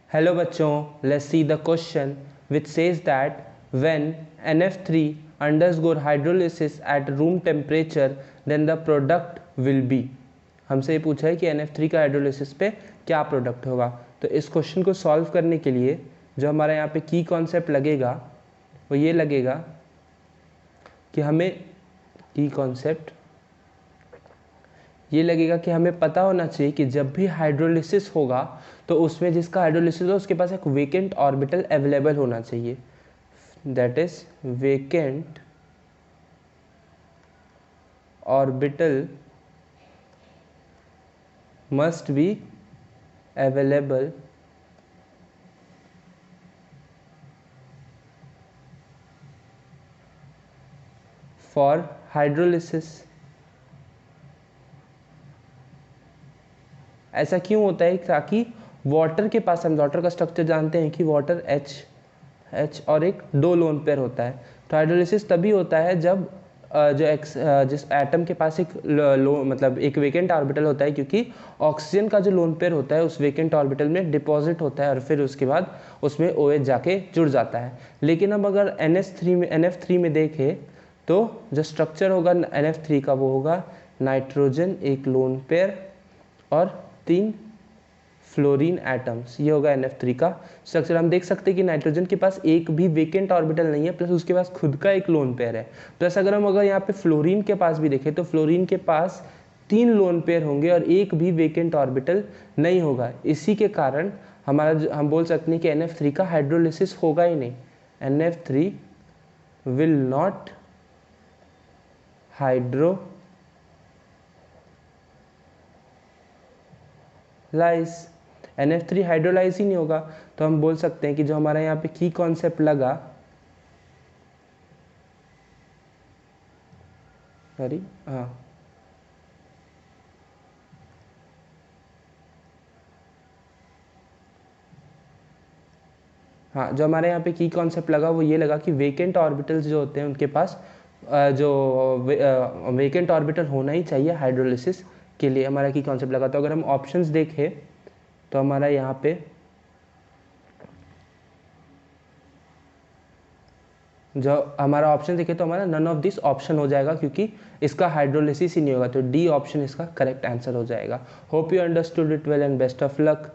Hello bachon, let's see the question which says that when NF3 undergoes hydrolysis at room temperature then the product will be। हमसे ये पूछा है कि NF3 का hydrolysis पे क्या प्रोडक्ट होगा। तो इस क्वेश्चन को सॉल्व करने के लिए जो हमारा यहाँ पे की कॉन्सेप्ट लगेगा वो ये लगेगा कि हमें की कॉन्सेप्ट ये लगेगा कि हमें पता होना चाहिए कि जब भी हाइड्रोलिसिस होगा तो उसमें जिसका हाइड्रोलिसिस हो उसके पास एक वेकेंट ऑर्बिटल अवेलेबल होना चाहिए, that is vacant orbital must be available for hydrolysis. ऐसा क्यों होता है? ताकि वाटर के पास, हम वाटर का स्ट्रक्चर जानते हैं कि वाटर H और एक दो लोन पेयर होता है। तो हाइड्रोलिसिस तभी होता है जब जिस एटम के पास एक मतलब एक वेकेंट ऑर्बिटल होता है, क्योंकि ऑक्सीजन का जो लोन पेयर होता है उस वेकेंट ऑर्बिटल में डिपॉजिट होता है और फिर उसके बाद उसमें OH जाके जुड़ जाता है। लेकिन अब अगर NF3 में देखें तो जो स्ट्रक्चर होगा NF3 का वो होगा नाइट्रोजन एक लोन पेयर और 3 फ्लोरीन एटम्स। ये होगा NF3 का स्ट्रक्चर। हम देख सकते हैं कि नाइट्रोजन के पास एक भी वेकेंट ऑर्बिटल नहीं है, प्लस उसके पास खुद का एक लोन पेयर है। प्लस अगर हम यहाँ पे फ्लोरीन के पास भी देखें तो फ्लोरीन के पास 3 लोन पेयर होंगे और एक भी वेकेंट ऑर्बिटल नहीं होगा। इसी के कारण हम बोल सकते हैं कि NF3 का हाइड्रोलिसिस होगा ही नहीं। NF3 will not hydrolyse. NF3 hydrolyse ही नहीं होगा। तो हम बोल सकते हैं कि जो हमारा यहाँ पे की कॉन्सेप्ट लगा, सॉरी हाँ जो हमारे यहाँ पे की कॉन्सेप्ट लगा वो ये लगा कि वेकेंट ऑर्बिटल्स जो होते हैं उनके पास जो वेकेंट ऑर्बिटल होना ही चाहिए हाइड्रोलिसिस के लिए, हमारा की कॉन्सेप्ट लगा। तो अगर हम ऑप्शंस देखें तो हमारा यहाँ पे जो हमारा ऑप्शन देखें तो हमारा नन ऑफ दिस ऑप्शन हो जाएगा, क्योंकि इसका हाइड्रोलिसिस ही नहीं होगा। तो डी ऑप्शन इसका करेक्ट आंसर हो जाएगा। Hope you understood it well and best of luck.